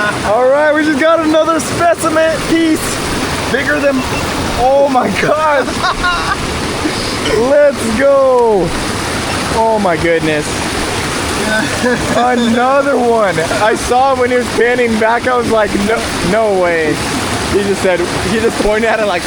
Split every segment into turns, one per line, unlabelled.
All right, we just got another specimen piece. Bigger than, oh my God. Let's go. Oh my goodness. Another one. I saw him when he was panning back. I was like, no way. He just pointed at it like,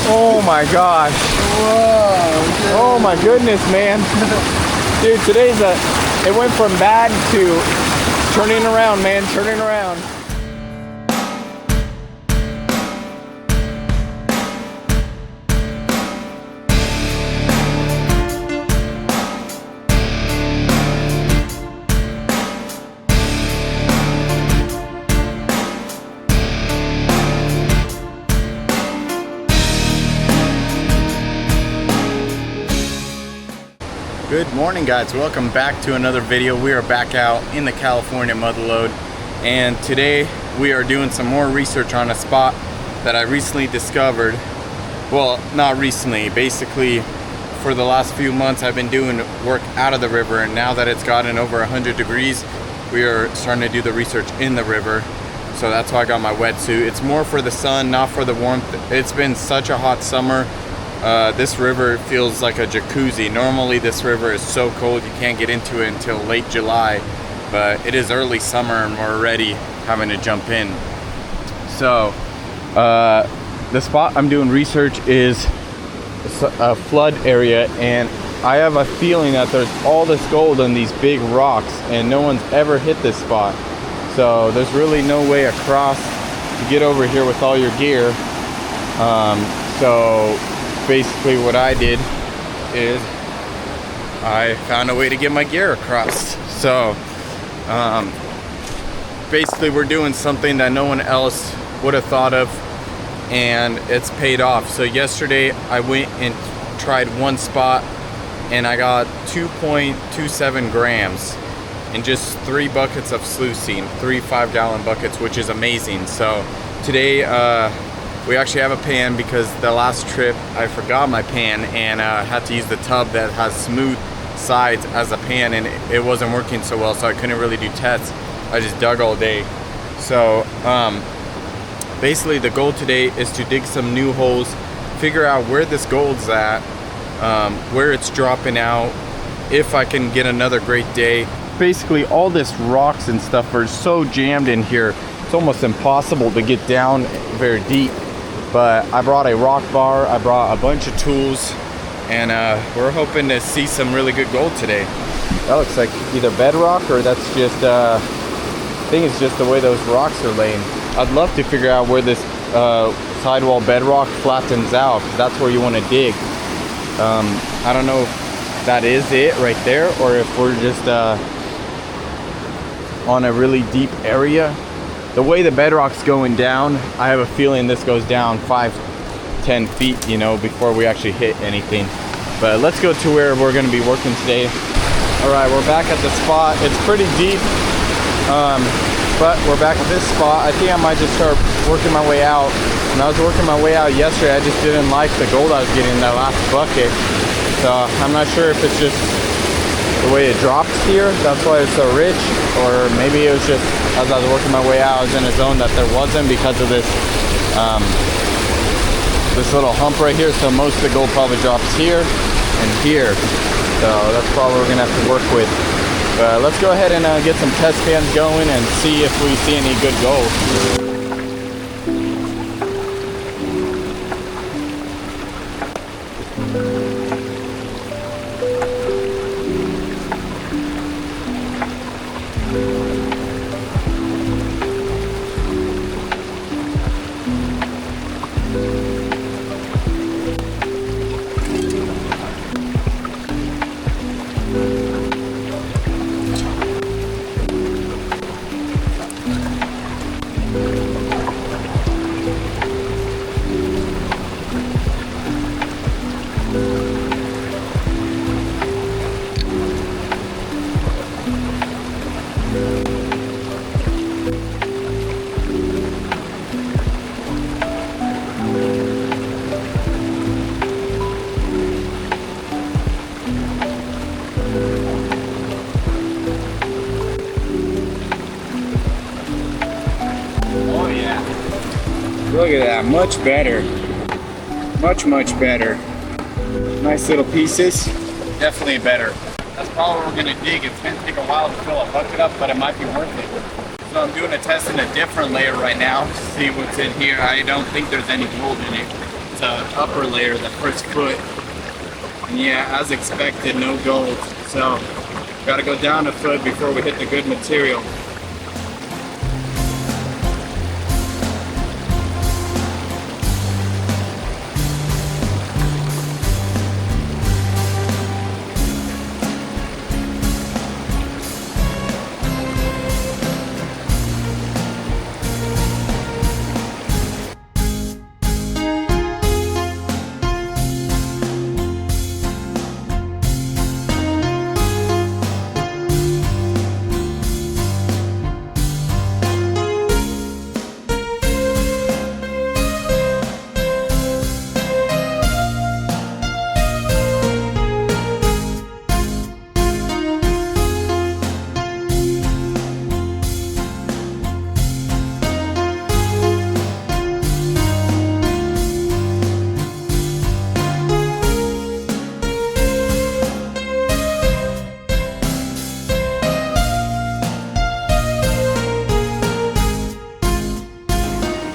oh my gosh.
Whoa.
Oh my goodness, man. Dude, it went from bad to turning around, man, turning around.
Good morning, guys. Welcome back to another video. We are back out in the California motherlode, and today we are doing some more research on a spot that I recently discovered. Well, not recently, basically for the last few months I've been doing work out of the river, and now that it's gotten over 100 degrees, we are starting to do the research in the river. So that's why I got my wetsuit. It's more for the sun, not for the warmth. It's been such a hot summer. This river feels like a jacuzzi. Normally this river is so cold you can't get into it until late July, but it is early summer and we're already having to jump in. So the spot I'm doing research is a flood area, and I have a feeling that there's all this gold on these big rocks and no one's ever hit this spot. So there's really no way across to get over here with all your gear. So basically what I did is I found a way to get my gear across. So basically we're doing something that no one else would have thought of, and it's paid off. So yesterday I went and tried one spot and I got 2.27 grams in just 3 buckets of sluicine, 3 5-gallon buckets, which is amazing. So today we actually have a pan because the last trip I forgot my pan and had to use the tub that has smooth sides as a pan, and it wasn't working so well, so I couldn't really do tests. I just dug all day. So basically the goal today is to dig some new holes, figure out where this gold's at, where it's dropping out, if I can get another great day. Basically all this rocks and stuff are so jammed in here, it's almost impossible to get down very deep. But I brought a rock bar, I brought a bunch of tools, and we're hoping to see some really good gold today. That looks like either bedrock or that's just, I think it's just the way those rocks are laying. I'd love to figure out where this sidewall bedrock flattens out, because that's where you want to dig. I don't know if that is it right there, or if we're just on a really deep area. The way the bedrock's going down, I have a feeling this goes down 5-10 feet, you know, before we actually hit anything. But let's go to where we're going to be working today. All right, we're back at the spot. It's pretty deep, but we're back at this spot. I think I might just start working my way out. When I was working my way out yesterday, I just didn't like the gold I was getting in that last bucket. So I'm not sure if it's just the way it drops here, that's why it's so rich, or maybe it was just as I was working my way out, I was in a zone that there wasn't because of this this little hump right here. So most of the gold probably drops here and here, so that's probably what we're gonna have to work with. But let's go ahead and get some test pans going and see if we see any good gold.
Look at that, much better. Much better. Nice little pieces. Definitely better. That's probably what we're gonna dig. It's gonna take a while to fill a bucket up, but it might be worth it. So I'm doing a test in a different layer right now to see what's in here. I don't think there's any gold in it. It's an upper layer, the first foot. And yeah, as expected, no gold. So gotta go down a foot before we hit the good material.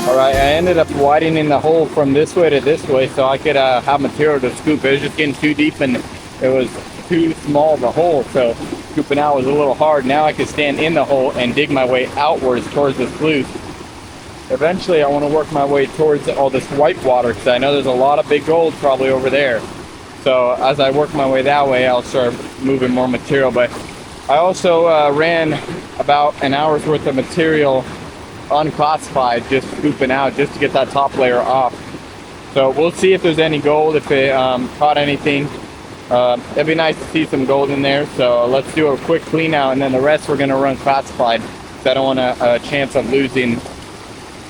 Alright, I ended up widening the hole from this way to this way so I could have material to scoop. It was just getting too deep and it was too small of a hole, so scooping out was a little hard. Now I could stand in the hole and dig my way outwards towards the sluice. Eventually I want to work my way towards all this white water because I know there's a lot of big gold probably over there. So as I work my way that way, I'll start moving more material. But I also ran about an hour's worth of material unclassified, just scooping out just to get that top layer off. So we'll see if there's any gold, if it caught anything. It'd be nice to see some gold in there. So let's do a quick clean out and then the rest we're gonna run classified because I don't want a chance of losing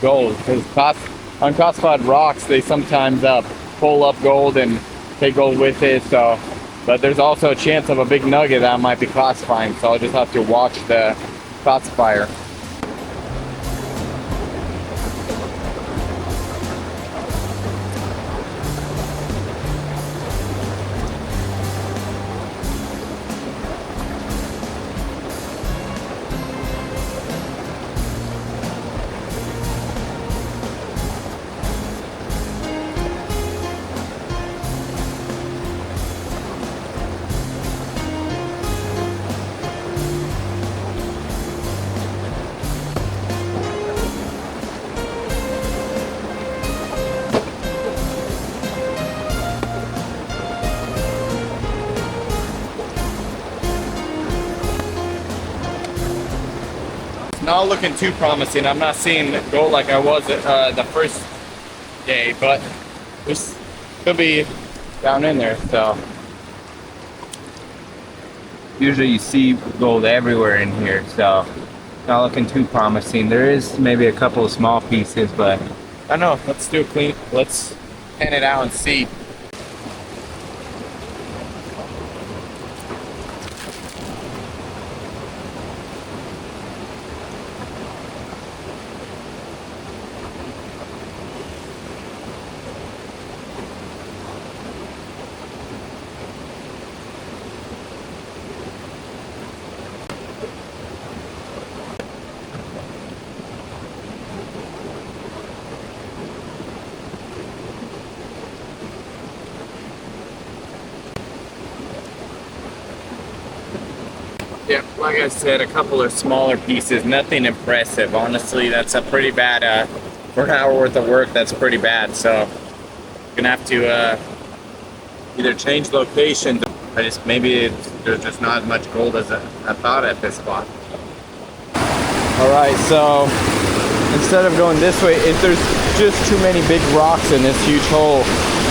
gold, because unclassified rocks, they sometimes pull up gold and take gold with it. So, but there's also a chance of a big nugget that might be classifying, so I'll just have to watch the classifier. Not looking too promising. I'm not seeing gold like I was the first day, but this could be down in there. So
Usually you see gold everywhere in here, so not looking too promising. There is maybe a couple of small pieces, but
I don't know. Let's do a clean. Let's pan it out and see. Yeah, like I said, a couple of smaller pieces, nothing impressive. Honestly, that's a pretty bad, for an hour worth of work, that's pretty bad. So, gonna have to either change locations. Maybe there's just not as much gold as I thought at this spot. Alright, so instead of going this way, if there's just too many big rocks in this huge hole,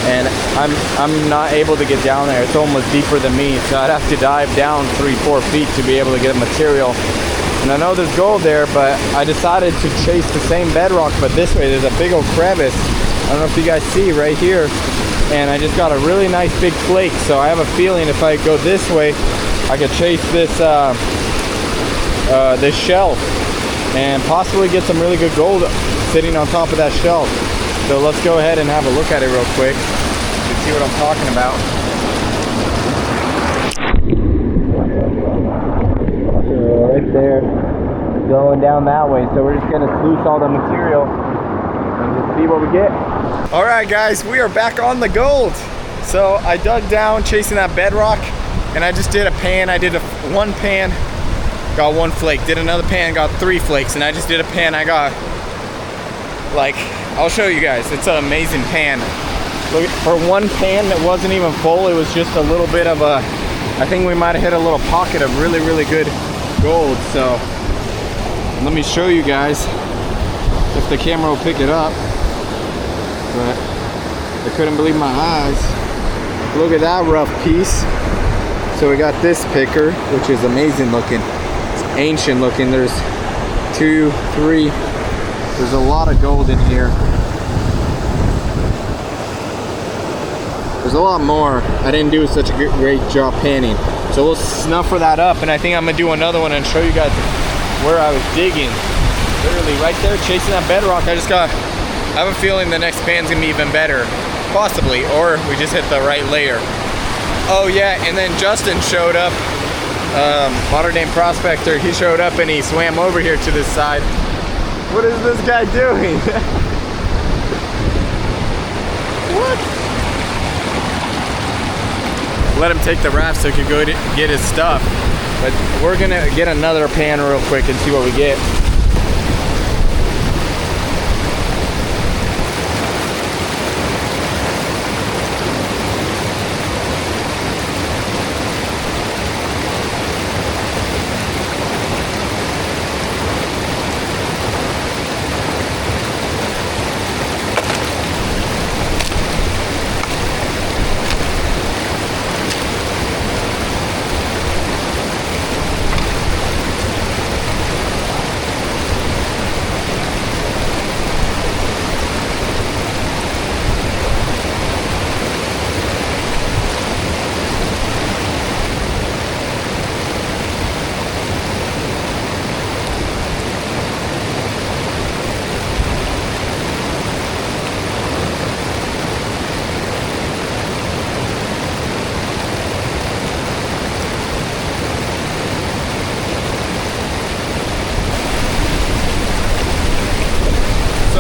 and I'm not able to get down there. It's almost deeper than me, so I'd have to dive down 3-4 feet to be able to get a material. And I know there's gold there, but I decided to chase the same bedrock, but this way. There's a big old crevice. I don't know if you guys see right here, and I just got a really nice big flake. So I have a feeling if I go this way, I could chase this this shelf. and possibly get some really good gold sitting on top of that shelf. So let's go ahead and have a look at it real quick to see what I'm talking about. So right there, going down that way. So we're just gonna sluice all the material and just see what we get.
All right, guys, we are back on the gold. So I dug down chasing that bedrock, and I just did a pan. I did one pan, got 1 flake. Did another pan, got 3 flakes. And I just did a pan. I got, like, I'll show you guys. It's an amazing pan. Look, for one pan that wasn't even full, it was just a little bit of a, I think we might have hit a little pocket of really, really good gold. So let me show you guys if the camera will pick it up. But I couldn't believe my eyes. Look at that rough piece. So we got this picker, which is amazing looking. It's ancient looking. There's 2, 3. There's a lot of gold in here. There's a lot more. I didn't do such a great job panning. So we'll snuffer that up, and I think I'm gonna do another one and show you guys where I was digging. Literally right there, chasing that bedrock. I have a feeling the next pan's gonna be even better. Possibly, or we just hit the right layer. Oh yeah, and then Justin showed up, modern day prospector. He showed up and he swam over here to this side. What is this guy doing? What? Let him take the raft so he could go get his stuff. But we're gonna get another pan real quick and see what we get.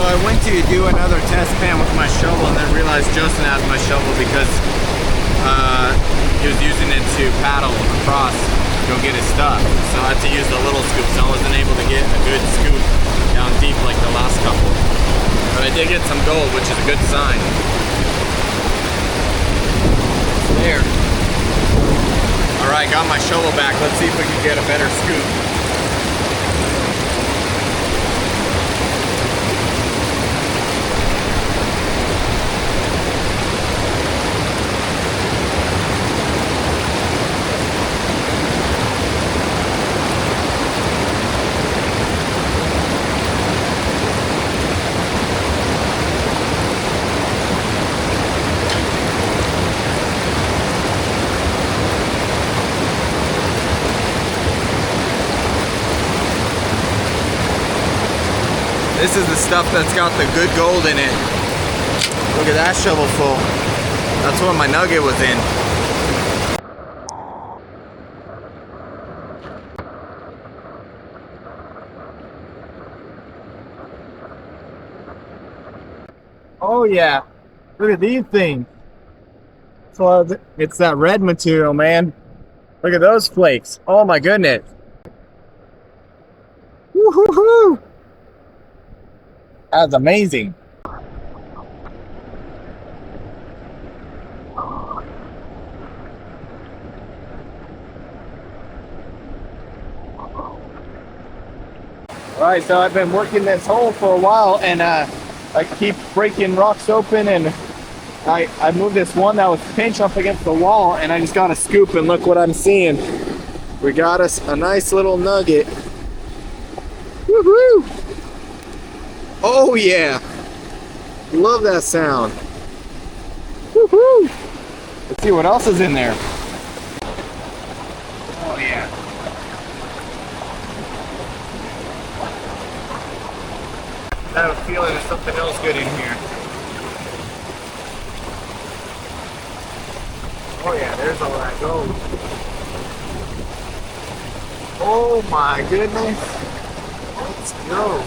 I went to do another test pan with my shovel and then realized Justin has my shovel because he was using it to paddle across to go get his stuff. So I had to use the little scoop, so I wasn't able to get a good scoop down deep like the last couple. But I did get some gold, which is a good sign. There. Alright, got my shovel back. Let's see if we can get a better scoop. This is the stuff that's got the good gold in it. Look at that shovel full. That's what my Nugget was in. Oh yeah, look at these things. So it's that red material, man. Look at those flakes. Oh my goodness. Woo-hoo-hoo! That's amazing. Alright, so I've been working this hole for a while, and I keep breaking rocks open, and I moved this one that was pinched up against the wall, and I just got a scoop, and look what I'm seeing. We got us a nice little nugget. Woohoo! Oh yeah! Love that sound. Woohoo! Let's see what else is in there. Oh yeah.
I have a feeling there's something else good in here. Oh yeah, there's all that gold. Oh my goodness. Let's go.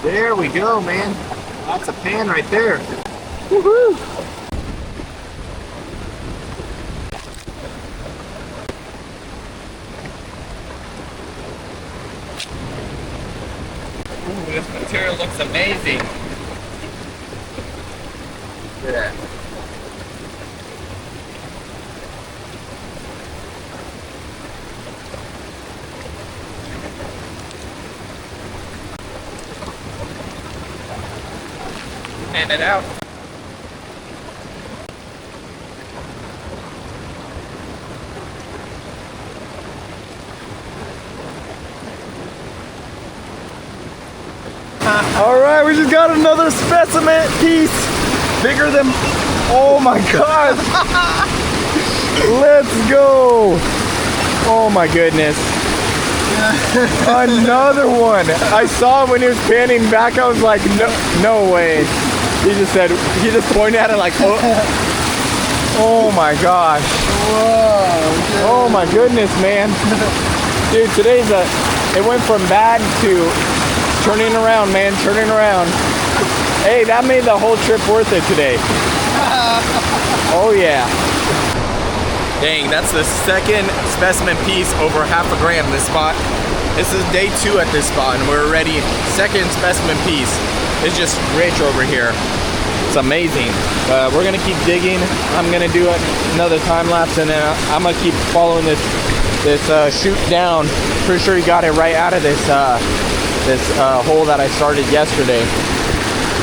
There we go, man. That's a pan right there. Woohoo! Ooh, this material looks amazing. Look at that. Hand it out.
All right, we just got another specimen piece, bigger than, oh my God. Let's go. Oh my goodness. Another one. I saw when he was panning back, I was like, no way. He just pointed at it like, oh my gosh.
Whoa.
Oh my goodness, man. Dude, it went from bad to turning around, man, turning around. Hey, that made the whole trip worth it today. Oh yeah.
Dang, that's the second specimen piece over half a gram this spot. This is day 2 at this spot and we're already second specimen piece. It's just rich over here. It's amazing.
We're gonna keep digging. I'm gonna do another time lapse and then I'm gonna keep following this chute down. Pretty sure he got it right out of this hole that I started yesterday.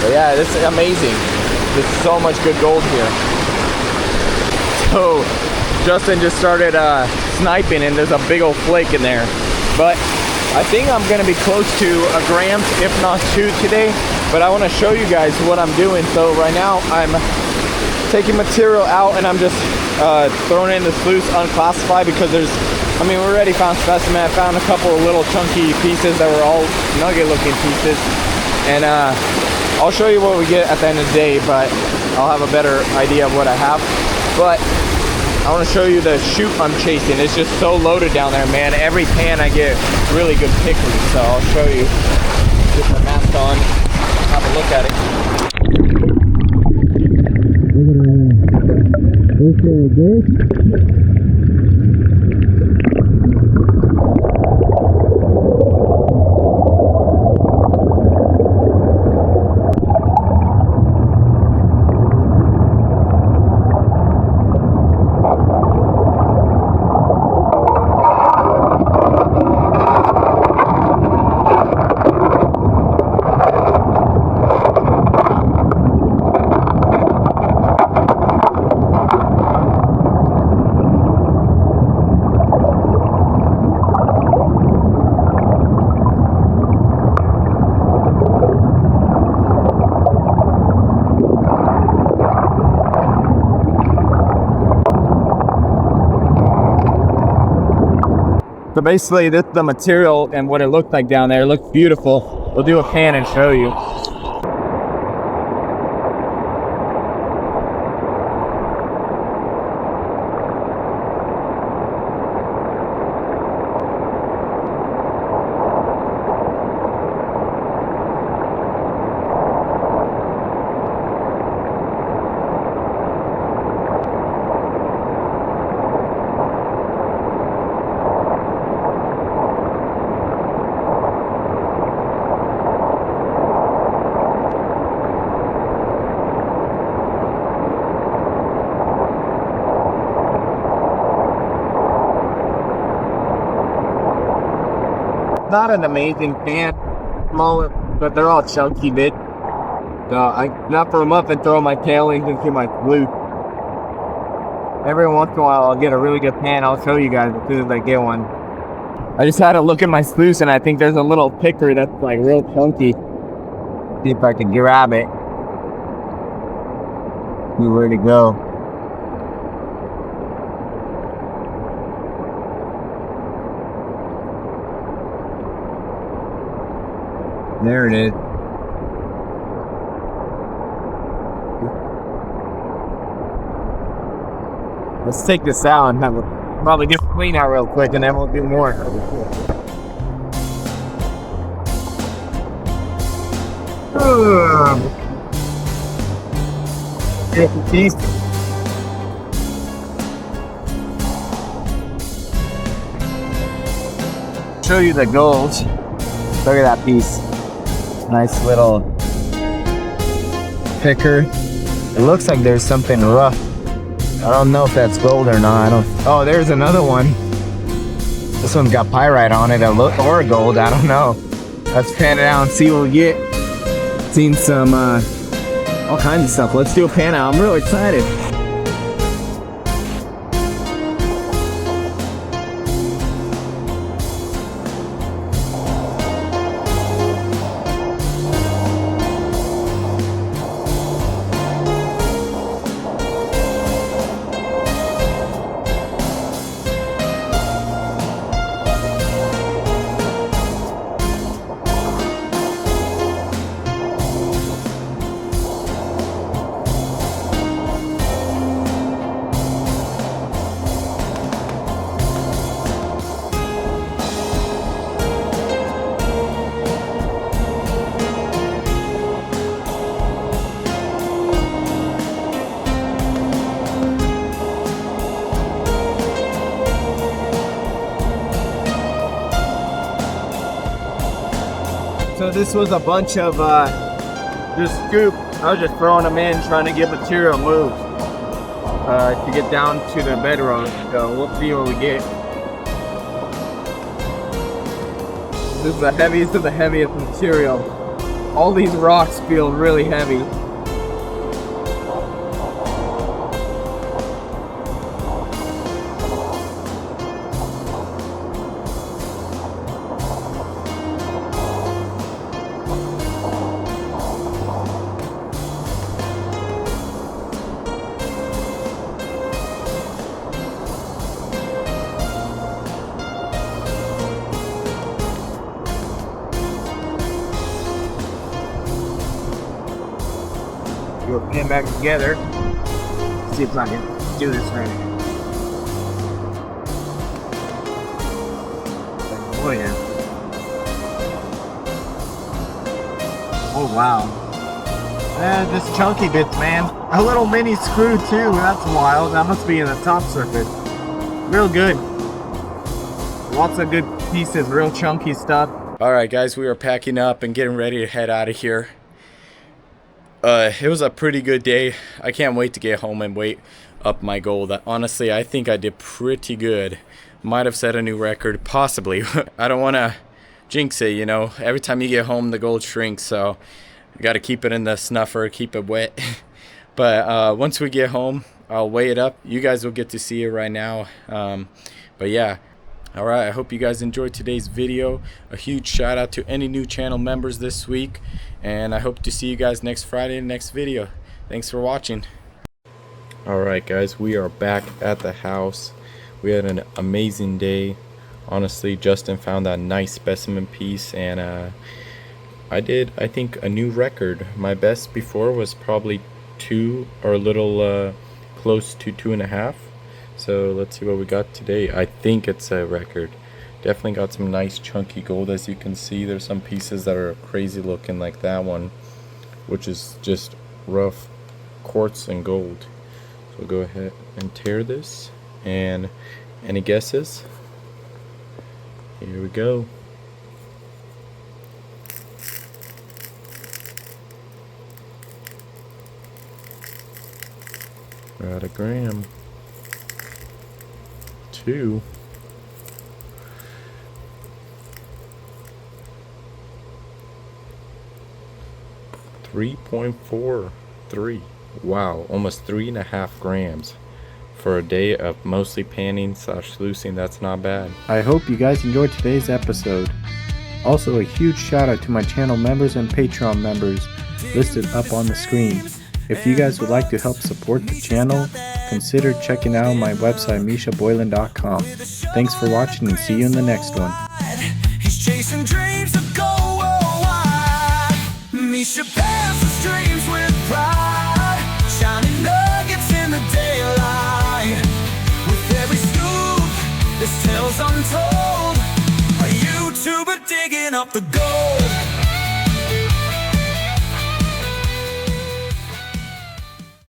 But yeah, this is amazing. There's so much good gold here. So Justin just started sniping and there's a big old flake in there. But I think I'm gonna be close to a gram, if not 2 today. But I wanna show you guys what I'm doing. So right now I'm taking material out and I'm just throwing it in the sluice unclassified because we already found specimen. I found a couple of little chunky pieces that were all nugget looking pieces. And I'll show you what we get at the end of the day, but I'll have a better idea of what I have. But I want to show you the chute I'm chasing. It's just so loaded down there, man. Every pan I get really good pickery. So I'll show you. Get my mask on, have a look at it. So basically, this is the material and what it looked like down there. It looks beautiful. We'll do a pan and show you. Not an amazing pan, smaller, but they're all chunky bit. So I knock them up and throw my tailings into my sluice. Every once in a while I'll get a really good pan. I'll show you guys as soon as I get one. I just had to look at my sluice and I think there's a little picker that's like real chunky. See if I can grab it. See where to go.
There it is.
Let's take this out and have a probably get clean out real quick, and then we'll do more. Show you the gold. Look at that piece. Nice little picker. It looks like there's something rough. I don't know if that's gold or not. Oh, there's another one. This one's got pyrite on it, or gold. I don't know. Let's pan it out and see what we get. Seen some all kinds of stuff. Let's do a pan out. I'm really excited. So this was a bunch of just scoop. I was just throwing them in, trying to get material moved to get down to the bedrock. So we'll see what we get. This is the heaviest of the heaviest material. All these rocks feel really heavy. We'll pin back together. See if I can do this right. Oh yeah. Oh wow. Just chunky bits, man. A little mini screw too. That's wild. That must be in the top surface. Real good. Lots of good pieces. Real chunky stuff.
All right, guys, we are packing up and getting ready to head out of here. It was a pretty good day. I can't wait to get home and weight up my gold. Honestly, I think I did pretty good. Might have set a new record, possibly. I don't want to jinx it, you know. Every time you get home, the gold shrinks, so you got to keep it in the snuffer, keep it wet. But once we get home, I'll weigh it up. You guys will get to see it right now. But yeah. All right, I hope you guys enjoyed today's video. A huge shout out to any new channel members this week, and I hope to see you guys next Friday in the next video. Thanks for watching. All right, guys, we are back at the house. We had an amazing day. Honestly, Justin found that nice specimen piece, and I did, I think, a new record. My best before was probably 2 or a little close to 2.5. So let's see what we got today. I think it's a record. Definitely got some nice chunky gold. As you can see, there's some pieces that are crazy looking, like that one, which is just rough quartz and gold. So we'll go ahead and tear this. And any guesses? Here we go. We're at a gram. 2. 3.43. Wow, almost 3.5 grams for a day of mostly panning / sluicing. That's not bad.
I hope you guys enjoyed today's episode. Also, a huge shout out to my channel members and Patreon members listed up on the screen. If you guys would like to help support the channel, consider checking out my website mishaboylan.com. Thanks for watching, and see you in the next one.
He's chasing dreams of gold worldwide. Misha bears the streams with pride, shining nuggets in the daylight. With every scoop, this tale's untold, a YouTuber digging up the gold.